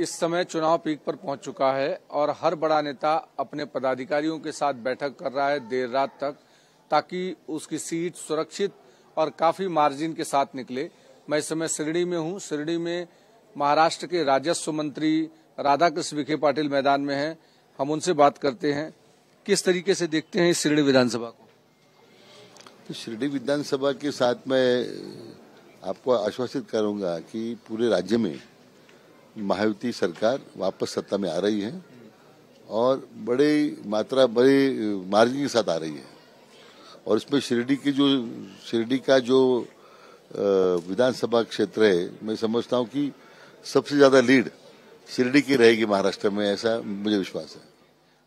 इस समय चुनाव पीक पर पहुंच चुका है और हर बड़ा नेता अपने पदाधिकारियों के साथ बैठक कर रहा है देर रात तक, ताकि उसकी सीट सुरक्षित और काफी मार्जिन के साथ निकले। मैं इस समय सिरडी में हूं। सिरडी में महाराष्ट्र के राजस्व मंत्री राधाकृष्ण विखे पाटिल मैदान में हैं। हम उनसे बात करते हैं, किस तरीके से देखते हैं इस शिरडी विधानसभा को। तो शिरडी विधानसभा के साथ मैं आपको आश्वासित करूंगा कि पूरे राज्य में महायुति सरकार वापस सत्ता में आ रही है और बड़े मार्जिन के साथ आ रही है। और इसमें शिरडी का जो विधानसभा क्षेत्र है, मैं समझता हूं कि सबसे ज्यादा लीड शिरडी की रहेगी महाराष्ट्र में, ऐसा मुझे विश्वास है।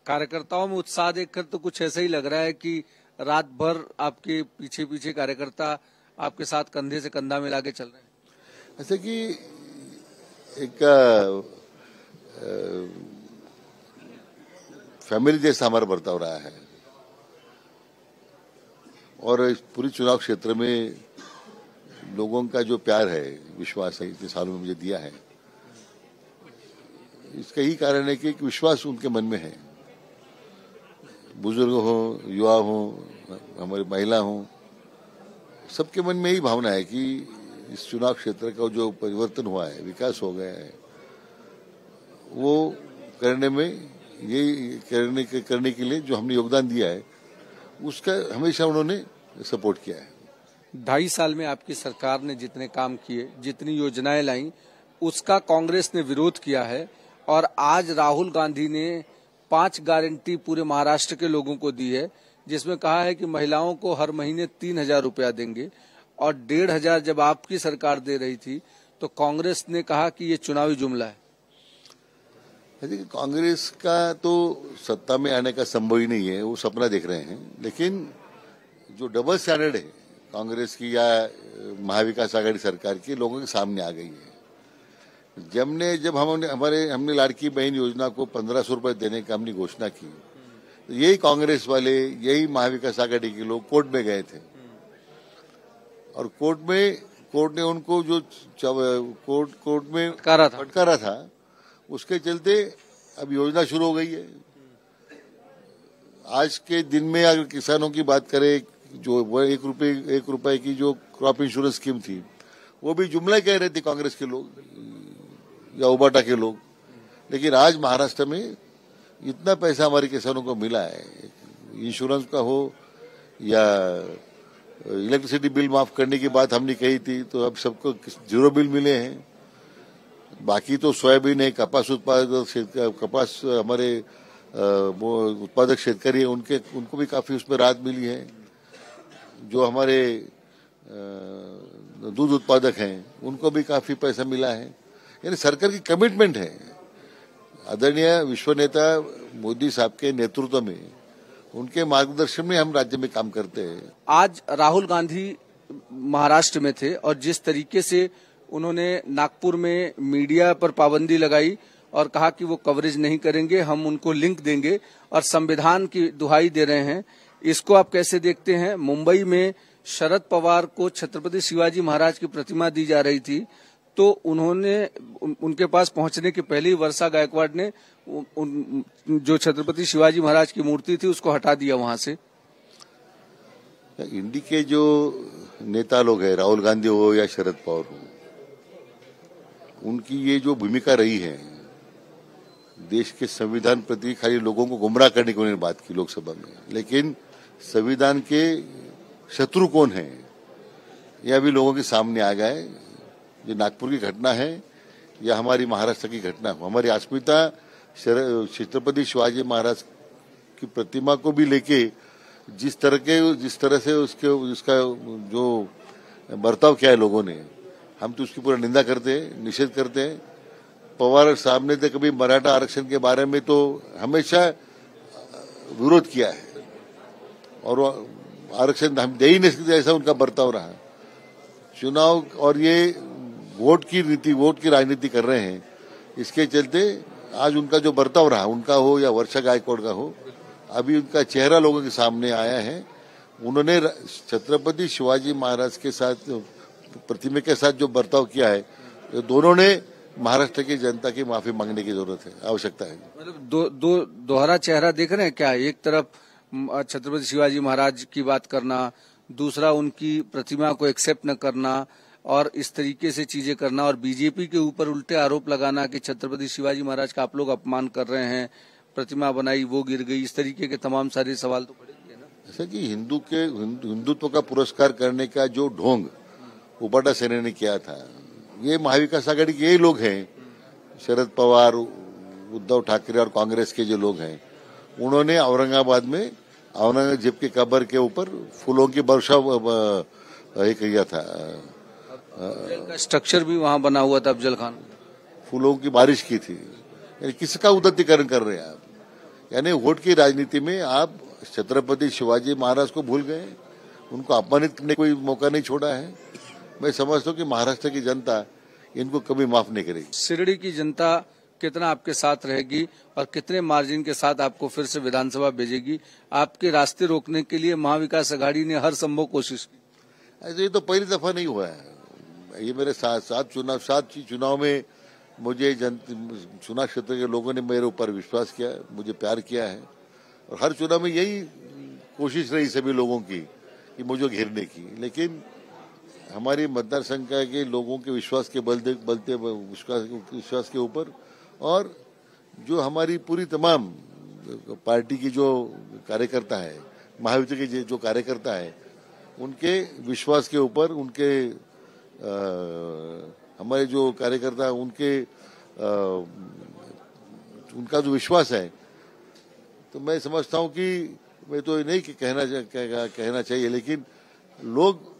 कार्यकर्ताओं में उत्साह देखकर तो कुछ ऐसा ही लग रहा है कि रात भर आपके पीछे पीछे कार्यकर्ता आपके साथ कंधे से कंधा मिला के चल रहे हैं। ऐसे कि एक फैमिली जैसा हमारा बर्ताव रहा है और इस पूरी चुनाव क्षेत्र में लोगों का जो प्यार है, विश्वास है, इतने सालों में मुझे दिया है, इसका यही कारण है कि एक विश्वास उनके मन में है। बुजुर्ग हो, युवा हो, हमारी महिला हो, सबके मन में यही भावना है कि इस चुनाव क्षेत्र का जो परिवर्तन हुआ है, विकास हो गया है, वो करने में करने के लिए जो हमने योगदान दिया है, उसका हमेशा उन्होंने सपोर्ट किया है। 2.5 साल में आपकी सरकार ने जितने काम किए, जितनी योजनाएं लाई, उसका कांग्रेस ने विरोध किया है और आज राहुल गांधी ने 5 गारंटी पूरे महाराष्ट्र के लोगों को दी है, जिसमें कहा है कि महिलाओं को हर महीने 3,000 रुपया देंगे और 1,500 जब आपकी सरकार दे रही थी तो कांग्रेस ने कहा कि ये चुनावी जुमला है। कांग्रेस का तो सत्ता में आने का संभव ही नहीं है, वो सपना देख रहे हैं। लेकिन जो डबल स्टैंडर्ड है कांग्रेस की या महाविकास आघाड़ी सरकार की, लोगों के सामने आ गई है। जब हमने लाड़की बहन योजना को 1,500 रुपए देने का हमने घोषणा की, तो यही कांग्रेस वाले, यही महाविकास आघाड़ी के लोग कोर्ट में गए थे और कोर्ट ने उनको जो कोर्ट में फटकारा था, उसके चलते अब योजना शुरू हो गई है। आज के दिन में अगर किसानों की बात करें, जो 1 रुपए की जो क्रॉप इंश्योरेंस स्कीम थी, वो भी जुमला कह रहे थे कांग्रेस के लोग या उबाटा के लोग। लेकिन आज महाराष्ट्र में इतना पैसा हमारे किसानों को मिला है, इंश्योरेंस का हो या इलेक्ट्रिसिटी बिल माफ करने की बात हमने कही थी, तो अब सबको 0 बिल मिले हैं। बाकी तो सोयाबीन है, कपास हमारे उत्पादक शेतकारी है, उनको भी काफी उसमें राहत मिली है। जो हमारे दूध उत्पादक हैं, उनको भी काफी पैसा मिला है। यानी सरकार की कमिटमेंट है। आदरणीय विश्व नेता मोदी साहब के नेतृत्व में, उनके मार्गदर्शन में हम राज्य में काम करते हैं। आज राहुल गांधी महाराष्ट्र में थे और जिस तरीके से उन्होंने नागपुर में मीडिया पर पाबंदी लगाई और कहा कि वो कवरेज नहीं करेंगे, हम उनको लिंक देंगे और संविधान की दुहाई दे रहे हैं, इसको आप कैसे देखते हैं? मुंबई में शरद पवार को छत्रपति शिवाजी महाराज की प्रतिमा दी जा रही थी, तो उनके पास पहुंचने के पहले ही वर्षा गायकवाड़ ने जो छत्रपति शिवाजी महाराज की मूर्ति थी उसको हटा दिया वहां से। इंडी के जो नेता लोग हैं, राहुल गांधी हो या शरद पवार हो, उनकी ये जो भूमिका रही है, देश के संविधान प्रति खाली लोगों को गुमराह करने की उन्होंने बात की लोकसभा में, लेकिन संविधान के शत्रु कौन है यह अभी लोगों के सामने आ गया है। जो नागपुर की घटना है या हमारी महाराष्ट्र की घटना हो, हमारी अस्मिता छत्रपति शिवाजी महाराज की प्रतिमा को भी लेके जिस तरह से उसका जो बर्ताव किया है लोगों ने, हम तो उसकी पूरा निंदा करते हैं, निषेध करते हैं। पवार साहब ने तो कभी मराठा आरक्षण के बारे में तो हमेशा विरोध किया है और आरक्षण हम दे ही नहीं सकते, ऐसा उनका बर्ताव रहा। चुनाव और ये वोट की राजनीति कर रहे हैं, इसके चलते आज उनका जो बर्ताव रहा, उनका हो या वर्षा गायकवाड़ का हो, अभी उनका चेहरा लोगों के सामने आया है। उन्होंने छत्रपति शिवाजी महाराज के साथ प्रतिमा के साथ जो बर्ताव किया है, दोनों ने महाराष्ट्र की जनता की माफी मांगने की जरूरत है, आवश्यकता है। मतलब दोहरा चेहरा देख रहे हैं क्या? एक तरफ छत्रपति शिवाजी महाराज की बात करना, दूसरा उनकी प्रतिमा को एक्सेप्ट न करना और इस तरीके से चीजें करना, और बीजेपी के ऊपर उल्टे आरोप लगाना कि छत्रपति शिवाजी महाराज का आप लोग अपमान कर रहे हैं, प्रतिमा बनाई वो गिर गई, इस तरीके के तमाम सारे सवाल तो खड़े किए ना। ऐसा कि हिंदुत्व का पुरस्कार करने का जो ढोंग उपाटा सेना ने किया था, ये महाविकास आघाड़ी के यही लोग हैं, शरद पवार, उद्धव ठाकरे और कांग्रेस के जो लोग हैं, उन्होंने औरंगाबाद में औरंगजेब के कब्र के ऊपर फूलों की वर्षा किया था। स्ट्रक्चर भी वहां बना हुआ था, अफजल खान फूलों की बारिश की थी। यानी किसका उदात्तीकरण कर रहे हैं आप? यानी वोट की राजनीति में आप छत्रपति शिवाजी महाराज को भूल गए, उनको अपमानित करने कोई मौका नहीं छोड़ा है। मैं समझता हूँ कि महाराष्ट्र की जनता इनको कभी माफ नहीं करेगी। शिरडी की जनता कितना आपके साथ रहेगी और कितने मार्जिन के साथ आपको फिर से विधानसभा भेजेगी? आपके रास्ते रोकने के लिए महाविकास आघाड़ी ने हर संभव कोशिश की। ऐसे ये तो पहली दफा नहीं हुआ है। ये मेरे सात चुनाव में मुझे चुनाव क्षेत्र के लोगों ने मेरे ऊपर विश्वास किया, मुझे प्यार किया है, और हर चुनाव में यही कोशिश रही सभी लोगों की कि मुझे घेरने की। लेकिन हमारी मतदार संख्या के लोगों के विश्वास के बलते विश्वास के ऊपर, और जो हमारी पूरी तमाम पार्टी की जो कार्यकर्ता है, महायुति के जो कार्यकर्ता है, उनके विश्वास के ऊपर, हमारे जो कार्यकर्ता उनका जो विश्वास है, तो मैं समझता हूं कि मैं तो नहीं कहना चाहिए, लेकिन लोग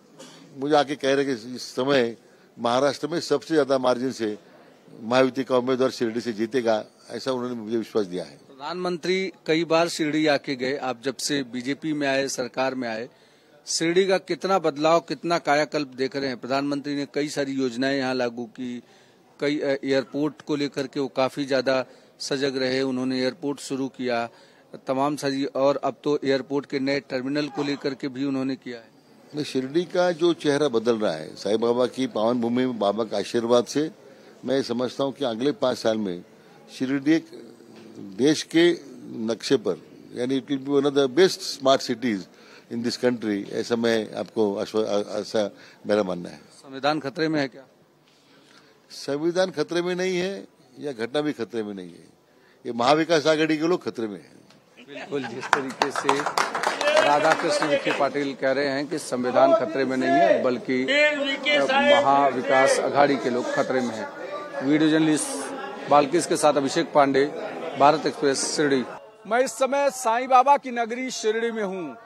मुझे आके कह रहे कि इस समय महाराष्ट्र में सबसे ज्यादा मार्जिन से महायुति का उम्मीदवार शिरडी से जीतेगा, ऐसा उन्होंने मुझे विश्वास दिया है। प्रधानमंत्री कई बार शिरडी आके गए, आप जब से बीजेपी में आए, सरकार में आए, शिरडी का कितना बदलाव, कितना कायाकल्प देख रहे हैं? प्रधानमंत्री ने कई सारी योजनाएं यहाँ लागू की, कई एयरपोर्ट को लेकर के वो काफी ज्यादा सजग रहे, उन्होंने एयरपोर्ट शुरू किया, तमाम सारी, और अब तो एयरपोर्ट के नए टर्मिनल को लेकर के भी उन्होंने किया है। शिरडी का जो चेहरा बदल रहा है, साईं बाबा की पावन भूमि में बाबा का आशीर्वाद से, मैं समझता हूँ कि अगले 5 साल में शिरडी एक देश के नक्शे पर, यानी it will be one of the best smart cities in this country, ऐसा मैं आपको ऐसा मेरा मानना है। संविधान खतरे में है क्या? संविधान खतरे में नहीं है, या घटना भी खतरे में नहीं है, ये महाविकास आघाड़ी के लोग खतरे में हैं। बिल्कुल, जिस तरीके से राधा कृष्ण विखे पाटिल कह रहे हैं कि संविधान खतरे में नहीं है, बल्कि महाविकास आघाड़ी के लोग खतरे में हैं। वीडियो जर्नलिस्ट बाल्किस के साथ अभिषेक पांडे, भारत एक्सप्रेस, शिरडी। मैं इस समय साईं बाबा की नगरी शिरडी में हूँ।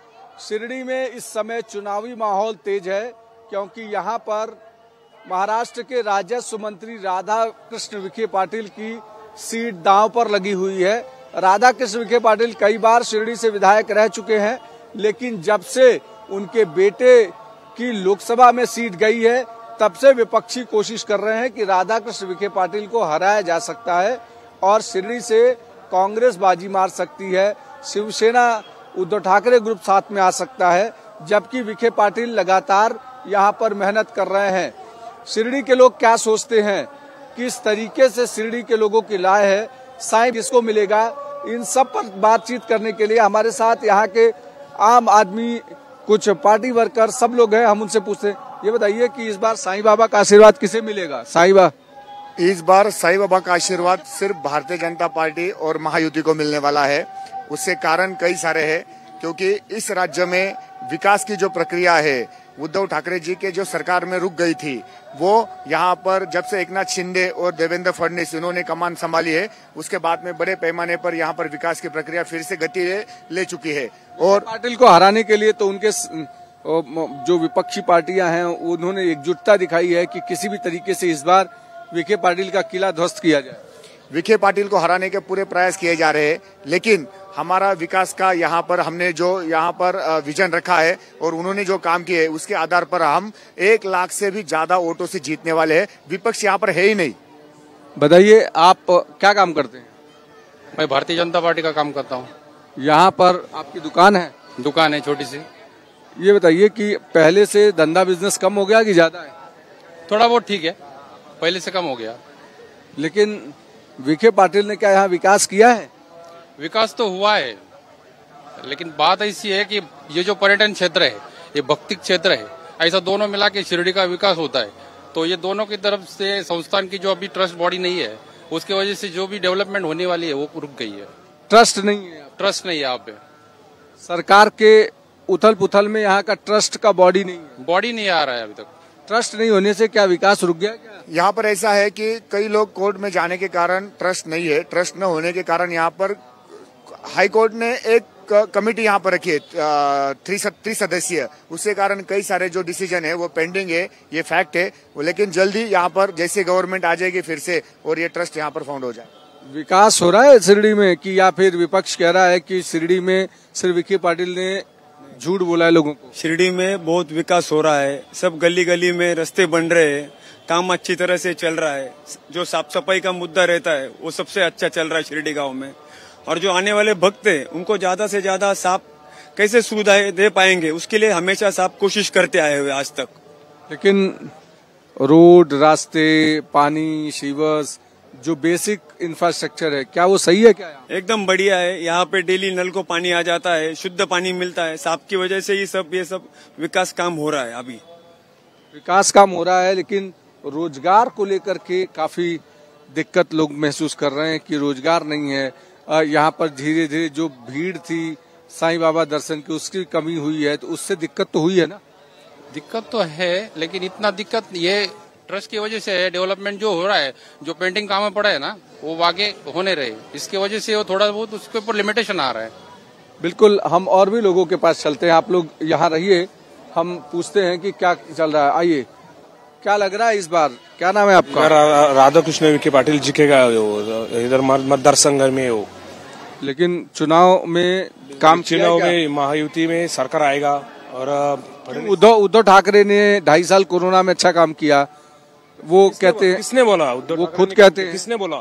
शिरडी में इस समय चुनावी माहौल तेज है, क्योंकि यहाँ पर महाराष्ट्र के राजस्व मंत्री राधा कृष्ण विखे पाटिल की सीट दांव पर लगी हुई है। राधा कृष्ण विखे पाटिल कई बार शिरडी से विधायक रह चुके हैं, लेकिन जब से उनके बेटे की लोकसभा में सीट गई है, तब से विपक्षी कोशिश कर रहे हैं कि राधा कृष्ण विखे पाटिल को हराया जा सकता है और शिरडी से कांग्रेस बाजी मार सकती है, शिवसेना उद्धव ठाकरे ग्रुप साथ में आ सकता है, जबकि विखे पाटिल लगातार यहाँ पर मेहनत कर रहे हैं। शिरडी के लोग क्या सोचते हैं, किस तरीके से शिरडी के लोगों की राय है, साईं किसको मिलेगा, इन सब पर बातचीत करने के लिए हमारे साथ यहाँ के आम आदमी, कुछ पार्टी वर्कर, सब लोग हैं। हम उनसे पूछते हैं, ये बताइए कि इस बार साईं बाबा का आशीर्वाद किसे मिलेगा? साईं बाबा, इस बार साईं बाबा का आशीर्वाद सिर्फ भारतीय जनता पार्टी और महायुति को मिलने वाला है। उससे कारण कई सारे हैं, क्योंकि इस राज्य में विकास की जो प्रक्रिया है, उद्धव ठाकरे जी के जो सरकार में रुक गई थी, वो यहाँ पर जब से एकनाथ शिंदे और देवेंद्र फडणवीस इन्होंने कमान संभाली है, उसके बाद में बड़े पैमाने पर यहाँ पर विकास की प्रक्रिया फिर से गति ले चुकी है। और पाटिल को हराने के लिए तो उनके जो विपक्षी पार्टियां हैं, उन्होंने एकजुटता दिखाई है कि किसी भी तरीके से इस बार विखे पाटिल का किला ध्वस्त किया जाए। विखे पाटिल को हराने के पूरे प्रयास किए जा रहे हैं, लेकिन हमारा विकास का यहाँ पर हमने जो यहाँ पर विजन रखा है और उन्होंने जो काम किए, उसके आधार पर हम 1 लाख से भी ज्यादा वोटों से जीतने वाले हैं। विपक्ष यहाँ पर है ही नहीं। बताइए, आप क्या काम करते हैं? मैं भारतीय जनता पार्टी का काम करता हूँ। यहाँ पर आपकी दुकान है? दुकान है छोटी सी। ये बताइए कि पहले से धंधा बिजनेस कम हो गया कि ज्यादा है? थोड़ा बहुत ठीक है, पहले से कम हो गया। लेकिन विखे पाटिल ने क्या यहाँ विकास किया है? विकास तो हुआ है, लेकिन बात ऐसी है कि ये जो पर्यटन क्षेत्र है, ये भौतिक क्षेत्र है, ऐसा दोनों मिला के शिरडी का विकास होता है। तो ये दोनों की तरफ से संस्थान की जो अभी ट्रस्ट बॉडी नहीं है, उसकी वजह से जो भी डेवलपमेंट होने वाली है वो रुक गई है। ट्रस्ट नहीं है, ट्रस्ट नहीं है यहाँ पे। सरकार के उथल पुथल में यहाँ का ट्रस्ट का बॉडी नहीं है, बॉडी नहीं आ रहा है अभी तक। ट्रस्ट नहीं होने से क्या विकास रुक गया क्या? यहाँ पर ऐसा है कि कई लोग कोर्ट में जाने के कारण ट्रस्ट नहीं है, ट्रस्ट न होने के कारण यहाँ पर हाई कोर्ट ने एक कमेटी यहाँ पर रखी है 3 सदस्यीय, उसके कारण कई सारे जो डिसीजन है वो पेंडिंग है, ये फैक्ट है। लेकिन जल्दी यहाँ पर जैसे गवर्नमेंट आ जाएगी फिर से और ये ट्रस्ट यहाँ पर फाउंड हो जाए। विकास हो रहा है शिरडी में कि या फिर विपक्ष कह रहा है कि शिरडी में सिर्फ विखे पाटिल ने झूठ बोला है लोगों को? शिरडी में बहुत विकास हो रहा है, सब गली गली में रास्ते बन रहे हैं, काम अच्छी तरह से चल रहा है। जो साफ सफाई का मुद्दा रहता है वो सबसे अच्छा चल रहा है शिरडी गांव में। और जो आने वाले भक्त हैं उनको ज्यादा से ज्यादा साफ कैसे सुविधाएं दे पाएंगे उसके लिए हमेशा साफ कोशिश करते आए हुए आज तक। लेकिन रोड, रास्ते, पानी, सीवर्स, जो बेसिक इंफ्रास्ट्रक्चर है, क्या वो सही है क्या? एकदम बढ़िया है, यहाँ पे डेली नल को पानी आ जाता है, शुद्ध पानी मिलता है, साफ की वजह से ही ये सब विकास काम हो रहा है। अभी विकास काम हो रहा है, लेकिन रोजगार को लेकर के काफी दिक्कत लोग महसूस कर रहे हैं कि रोजगार नहीं है। यहाँ पर धीरे धीरे जो भीड़ थी साईं बाबा दर्शन की, उसकी कमी हुई है, तो उससे दिक्कत तो हुई है ना? दिक्कत तो है, लेकिन इतना दिक्कत ये ट्रस्ट की वजह से है। डेवलपमेंट जो हो रहा है, जो पेंटिंग काम में पड़ा है ना, वो आगे होने रहे, इसकी वजह से वो थोड़ा बहुत उसके ऊपर लिमिटेशन आ रहा है। बिल्कुल, हम और भी लोगों के पास चलते हैं, आप लोग यहाँ रहिए, हम पूछते हैं कि क्या चल रहा है। आइए, क्या लग रहा है इस बार? क्या नाम है आपका? राधा कृष्ण विखे पाटिल जीतेगा इधर मतदार संघ में हो। लेकिन चुनाव में महायुति में सरकार आएगा। और उद्धव ठाकरे ने 2.5 साल कोरोना में अच्छा काम किया, वो कहते हैं। किसने बोला? वो खुद कहते हैं। किसने बोला?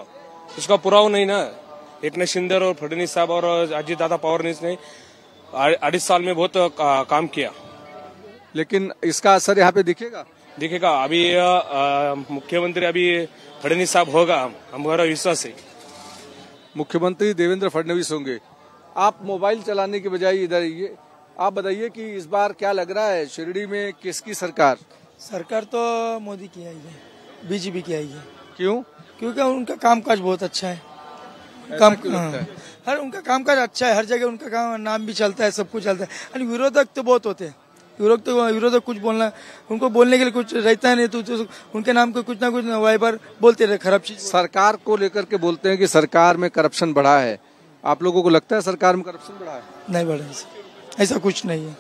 उसका पुरावा नहीं ना। एकनाथ शिंदे और फडणवीस साहब और अजित दादा पवार ने 2.5 साल में बहुत काम किया। लेकिन इसका असर यहाँ पे दिखेगा? अभी मुख्यमंत्री अभी फडणवीस साहब होगा, हमारा विश्वास है। मुख्यमंत्री देवेंद्र फडणवीस होंगे। आप मोबाइल चलाने के बजाय इधर आइए, आप बताइए कि इस बार क्या लग रहा है शिरडी में किसकी सरकार? सरकार तो मोदी की आई है, बीजेपी की आई है। क्यों? क्योंकि उनका कामकाज बहुत अच्छा है। हर उनका कामकाज अच्छा है, हर जगह उनका काम नाम भी चलता है, सब कुछ चलता है। और विरोधक तो बहुत होते हैं, विरोधक कुछ बोलना, उनको बोलने के लिए कुछ रहता है नहीं, तो उनके नाम को कुछ ना कुछ वाई बार बोलते रहे खराब चीज। सरकार को लेकर के बोलते हैं कि सरकार में करप्शन बढ़ा है। आप लोगों को लगता है सरकार में करप्शन बढ़ा है? नहीं बढ़ा है, ऐसा कुछ नहीं है,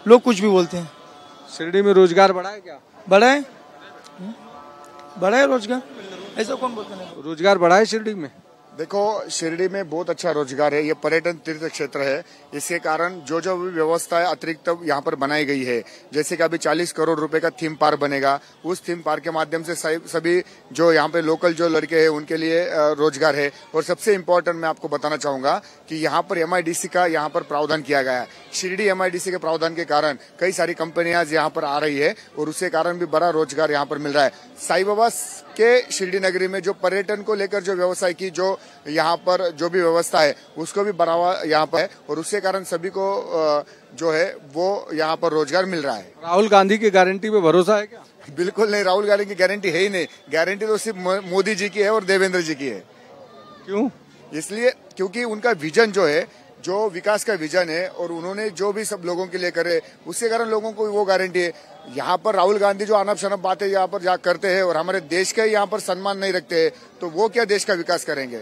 लोग कुछ भी बोलते हैं। शिरडी में रोजगार बढ़ा है क्या? बढ़ा है रोजगार, ऐसा कौन बोलता है? रोजगार बढ़ा है शिरडी में? देखो, शिरडी में बहुत अच्छा रोजगार है, ये पर्यटन तीर्थ क्षेत्र है, इसके कारण जो जो भी व्यवस्था है अतिरिक्त यहाँ पर बनाई गई है, जैसे कि अभी 40 करोड़ रुपए का थीम पार्क बनेगा, उस थीम पार्क के माध्यम से सभी जो यहाँ पे लोकल जो लड़के हैं उनके लिए रोजगार है। और सबसे इम्पोर्टेंट मैं आपको बताना चाहूंगा कि यहाँ पर MIDC का यहाँ पर प्रावधान किया गया है। शिरडी MIDC के प्रावधान के कारण कई सारी कंपनियां यहाँ पर आ रही है और उसके कारण भी बड़ा रोजगार यहाँ पर मिल रहा है। साईं बाबा के शिरडी नगरी में जो पर्यटन को लेकर जो व्यवसाय की जो यहाँ पर जो भी व्यवस्था है उसको भी बढ़ावा यहाँ पर है और उसके कारण सभी को जो है वो यहाँ पर रोजगार मिल रहा है। राहुल गांधी की गारंटी पे भरोसा है क्या? बिल्कुल नहीं, राहुल गांधी की गारंटी है ही नहीं। गारंटी तो सिर्फ मोदी जी की है और देवेंद्र जी की है। क्यों? इसलिए क्योंकि उनका विजन जो है, जो विकास का विजन है और उन्होंने जो भी सब लोगों के लिए करे, उसके कारण लोगों को वो गारंटी है। यहाँ पर राहुल गांधी जो अनप शनप बातें यहाँ पर जा करते हैं और हमारे देश का यहाँ पर सम्मान नहीं रखते हैं, तो वो क्या देश का विकास करेंगे?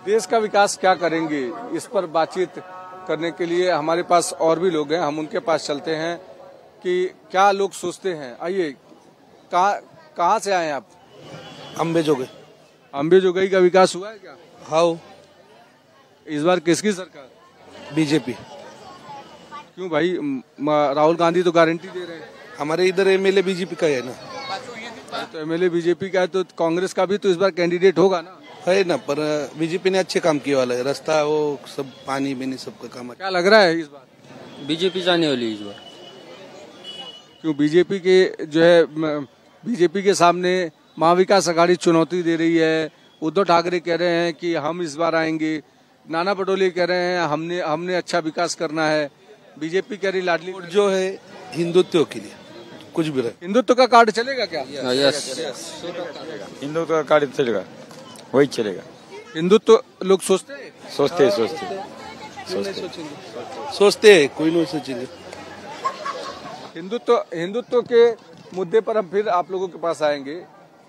देश का विकास क्या करेंगे? इस पर बातचीत करने के लिए हमारे पास और भी लोग हैं, हम उनके पास चलते हैं कि क्या लोग सोचते हैं। आइए, कहाँ से आए आप? अंबेजोगाई। अंबेजोगाई का विकास हुआ है क्या? हाँ। इस बार किसकी सरकार? बीजेपी। क्यों भाई? राहुल गांधी तो गारंटी दे रहे हैं। हमारे इधर MLA बीजेपी का है ना। तो MLA बीजेपी का है, तो कांग्रेस का भी तो इस बार कैंडिडेट होगा ना? है ना, पर बीजेपी ने अच्छे काम किया वाला है, रास्ता वो सब पानी बिनी सबका काम। क्या लग रहा है इस बार? बीजेपी जाने वाली इस बार। क्यों? बीजेपी के जो है, बीजेपी के सामने महाविकास आघाड़ी चुनौती दे रही है, उद्धव ठाकरे कह रहे हैं कि हम इस बार आएंगे, नाना पटोले कह रहे हैं हमने अच्छा विकास करना है, बीजेपी कह रही लाडली जो है हिंदुत्व के लिए कुछ भी रहे। हिंदुत्व का कार्ड चलेगा क्या? हिंदुत्व का कार्ड चलेगा, वही चलेगा। हिंदुत्व लोग सोचते हैं कोई नहीं सोचेंगे। हिंदुत्व के मुद्दे पर हम फिर आप लोगों के पास आएंगे।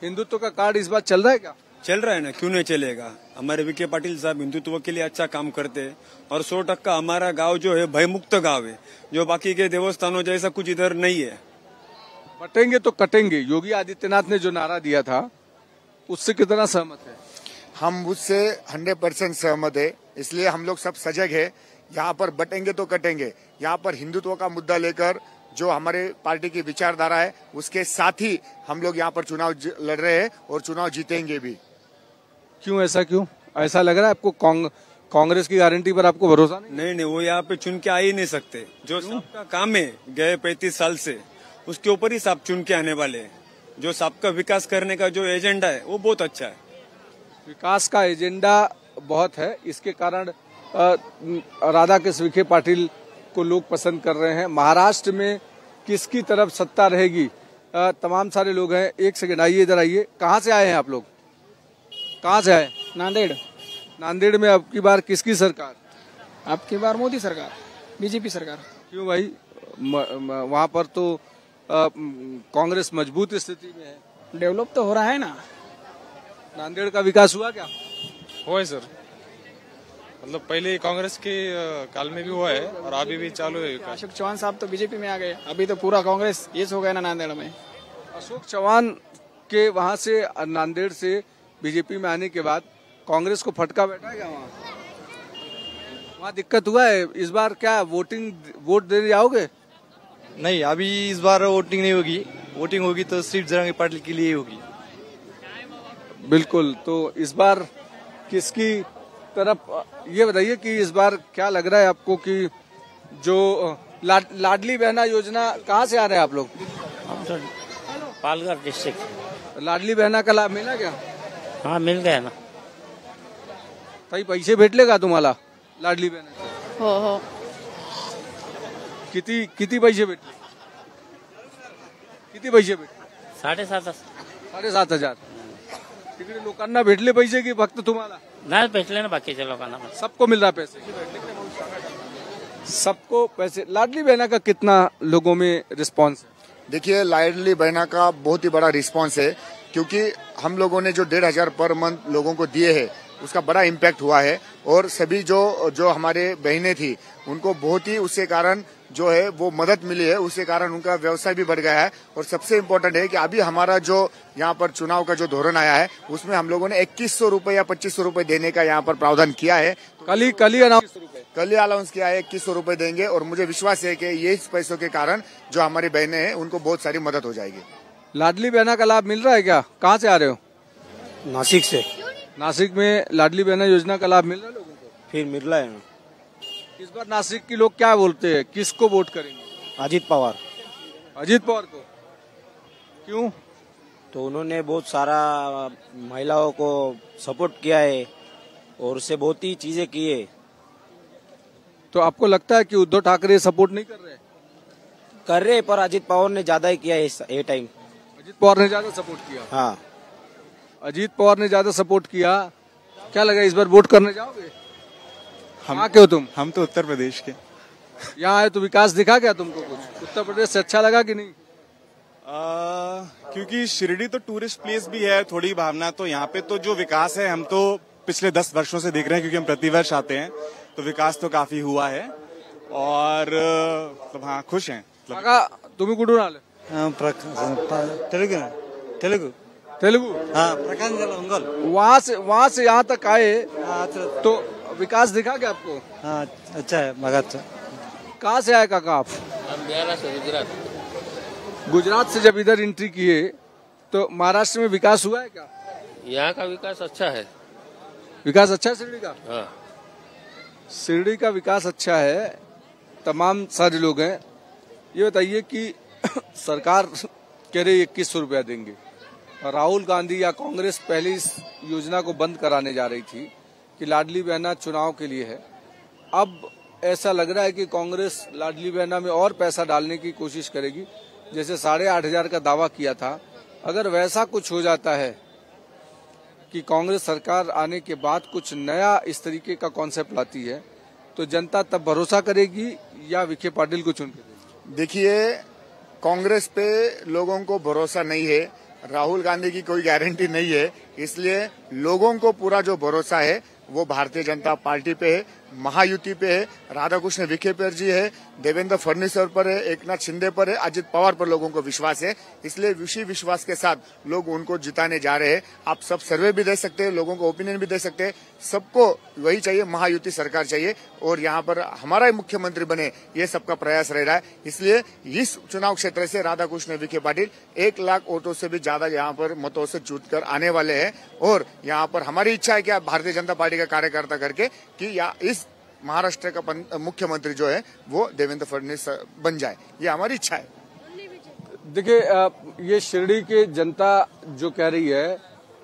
हिंदुत्व का कार्ड इस बार चल रहा है क्या? चल रहा है ना, क्यों नहीं चलेगा। हमारे विखे पाटिल साहब हिंदुत्व के लिए अच्छा काम करते हैं और 100% हमारा गांव जो है भयमुक्त गांव है, जो बाकी के देवस्थानों जैसा कुछ इधर नहीं है। बटेंगे तो कटेंगे, योगी आदित्यनाथ ने जो नारा दिया था उससे कितना सहमत है? हम उससे 100% सहमत है। इसलिए हम लोग सब सजग है। यहाँ पर बटेंगे तो कटेंगे। यहाँ पर हिंदुत्व का मुद्दा लेकर जो हमारे पार्टी की विचारधारा है उसके साथ ही हम लोग यहाँ पर चुनाव लड़ रहे हैं और चुनाव जीतेंगे भी। क्यों ऐसा लग रहा है आपको? कांग्रेस की गारंटी पर आपको भरोसा नहीं? नहीं, वो यहाँ पे चुन के आ ही नहीं सकते। जो सबका काम है गए 35 साल से, उसके ऊपर ही साहब चुन के आने वाले हैं। जो सबका विकास करने का जो एजेंडा है वो बहुत अच्छा है। विकास का एजेंडा बहुत है, इसके कारण राधाकृष्ण विखे पाटिल को लोग पसंद कर रहे हैं। महाराष्ट्र में किसकी तरफ सत्ता रहेगी? तमाम सारे लोग हैं। एक सेकंड, आइए इधर आइए। कहाँ से आए हैं आप लोग? कहाँ से आए? नांदेड़ में अब की बार किसकी सरकार? आपकी बार मोदी सरकार, बीजेपी सरकार। क्यों भाई? वहाँ पर तो कांग्रेस मजबूत स्थिति में है। डेवलप तो हो रहा है ना। नांदेड़ का विकास हुआ क्या? हुआ है सर, मतलब पहले कांग्रेस के काल में भी हुआ है और अभी भी चालू है। अशोक चौहान साहब तो बीजेपी में आ गए, अभी तो पूरा कांग्रेस ये हो गया ना नांदेड़ में। अशोक चौहान के वहाँ से नांदेड़ से बीजेपी में आने के बाद कांग्रेस को फटका बैठा है क्या? वहाँ दिक्कत हुआ है। इस बार क्या वोट देने जाओगे? नहीं, अभी इस बार वोटिंग नहीं होगी। वोटिंग होगी तो सिर्फ जरंगी पाटिल के लिए होगी। बिल्कुल। तो इस बार किसकी तरफ, ये बताइए कि इस बार क्या लग रहा है आपको कि जो लाडली बहना योजना, कहाँ से आ रहे हैं आप लोग? पालघर डिस्ट्रिक्ट। लाडली बहना का लाभ मिला क्या? हाँ, मिल गया ना। काही पैसे भेटले का तुम्हाला लाडली बहना? हो। किती पैसे भेटले? 7,500. तिकडे लोकांना भेटले पैसे की फक्त तुम्हाला? नाही भेटले ना बाकीच्या लोकांना। सबको मिल रहा पैसे? सबको पैसे। लाडली बहना का कितना लोगों में रिस्पांस है? देखिए, लाडली बहना का बहुत ही बड़ा रिस्पांस है, क्योंकि हम लोगों ने जो 1,500 पर मंथ लोगों को दिए हैं उसका बड़ा इम्पैक्ट हुआ है। और सभी जो हमारे बहनें थी उनको बहुत ही उसके कारण जो है वो मदद मिली है, उसके कारण उनका व्यवसाय भी बढ़ गया है। और सबसे इम्पोर्टेंट है कि अभी हमारा जो यहाँ पर चुनाव का जो धोरण आया है उसमें हम लोगों ने 2100 रुपए या 2500 रुपए देने का यहाँ पर प्रावधान किया है। कल ही अनाउंस किया है 2100 रुपए देंगे। और मुझे विश्वास है कि ये पैसों के कारण जो हमारी बहनें हैं उनको बहुत सारी मदद हो जाएगी। लाडली बहना का लाभ मिल रहा है क्या? कहाँ से आ रहे हो? नासिक से। नासिक में लाडली बहना योजना का लाभ मिल रहा है लोगों को? फिर मिल रहा है। इस बार नासिक के लोग क्या बोलते हैं, किसको वोट करेंगे? अजीत पवार को। क्यों? तो उन्होंने बहुत सारा महिलाओं को सपोर्ट किया है और उससे बहुत ही चीजें की है। तो आपको लगता है कि उद्धव ठाकरे सपोर्ट नहीं कर रहे? कर रहे, पर अजीत पवार ने ज्यादा ही किया है ये टाइम। अजीत पवार ने ज्यादा सपोर्ट किया? हाँ, अजीत पवार ने ज्यादा सपोर्ट किया। क्या लगा इस बार वोट करने जाओगे? कहाँ के हो तुम? हम तो उत्तर प्रदेश के। यहाँ आए तो विकास दिखा क्या तुमको कुछ? उत्तर प्रदेश से अच्छा लगा कि नहीं? क्योंकि शिरडी तो टूरिस्ट प्लेस भी है, थोड़ी भावना तो यहाँ पे तो जो विकास है हम तो पिछले 10 वर्षों से देख रहे हैं, क्योंकि हम प्रतिवर्ष आते हैं, तो विकास तो काफी हुआ है और तो हाँ खुश हैं। तुम्ही कुठून आले? तेलुगु। हाँ, प्रकाश। वहाँ से यहाँ तक आए तो विकास दिखा क्या आपको? हाँ, अच्छा है। मगध। कहाँ से आए काका आप? हम बिहार से, गुजरात से जब इधर एंट्री किए तो महाराष्ट्र में विकास हुआ है क्या? यहाँ का विकास अच्छा है। विकास अच्छा है शिरडी का? हाँ, शिरडी का विकास अच्छा है। तमाम सारे लोग हैं। ये बताइए कि सरकार कह रही 2100 रुपया देंगे, राहुल गांधी या कांग्रेस पहले इस योजना को बंद कराने जा रही थी कि लाडली बहना चुनाव के लिए है। अब ऐसा लग रहा है कि कांग्रेस लाडली बहना में और पैसा डालने की कोशिश करेगी, जैसे 8,500 का दावा किया था। अगर वैसा कुछ हो जाता है कि कांग्रेस सरकार आने के बाद कुछ नया इस तरीके का कॉन्सेप्ट लाती है, तो जनता तब भरोसा करेगी या विखे पाटिल को चुन के? देखिए, कांग्रेस पे लोगों को भरोसा नहीं है, राहुल गांधी की कोई गारंटी नहीं है, इसलिए लोगों को पूरा जो भरोसा है वो भारतीय जनता पार्टी पे है, महायुति पे है, राधाकृष्ण विखे पर जी है, देवेंद्र फडणवीस पर है, एकनाथ शिंदे पर है, अजित पवार पर लोगों को विश्वास है। इसलिए उसी विश्वास के साथ लोग उनको जिताने जा रहे हैं। आप सब सर्वे भी दे सकते हैं, लोगों को ओपिनियन भी दे सकते हैं, सबको वही चाहिए, महायुति सरकार चाहिए और यहाँ पर हमारा ही मुख्यमंत्री बने, ये सबका प्रयास रह रहा है। इसलिए इस चुनाव क्षेत्र से राधाकृष्ण विखे पाटिल 1 लाख वोटों से भी ज्यादा यहाँ पर मतों से जीतकर आने वाले हैं। और यहाँ पर हमारी इच्छा है कि आप भारतीय जनता पार्टी का कार्यकर्ता करके कि इस महाराष्ट्र का मुख्यमंत्री जो है वो देवेंद्र फडणवीस बन जाए, ये हमारी इच्छा है। देखिए, ये शिरडी के जनता जो कह रही है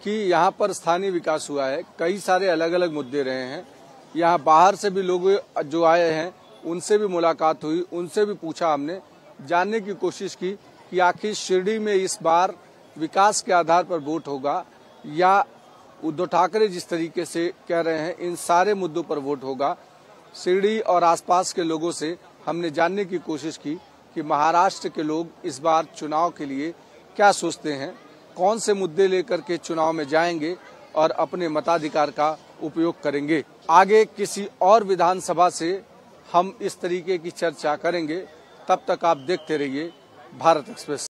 कि यहाँ पर स्थानीय विकास हुआ है, कई सारे अलग अलग मुद्दे रहे हैं। यहाँ बाहर से भी लोग जो आए हैं उनसे भी मुलाकात हुई, उनसे भी पूछा, हमने जानने की कोशिश की कि आखिर शिरडी में इस बार विकास के आधार पर वोट होगा या उद्धव ठाकरे जिस तरीके से कह रहे हैं इन सारे मुद्दों पर वोट होगा। शिरडी और आसपास के लोगों से हमने जानने की कोशिश की कि महाराष्ट्र के लोग इस बार चुनाव के लिए क्या सोचते हैं, कौन से मुद्दे लेकर के चुनाव में जाएंगे और अपने मताधिकार का उपयोग करेंगे। आगे किसी और विधानसभा से हम इस तरीके की चर्चा करेंगे। तब तक आप देखते रहिए भारत एक्सप्रेस।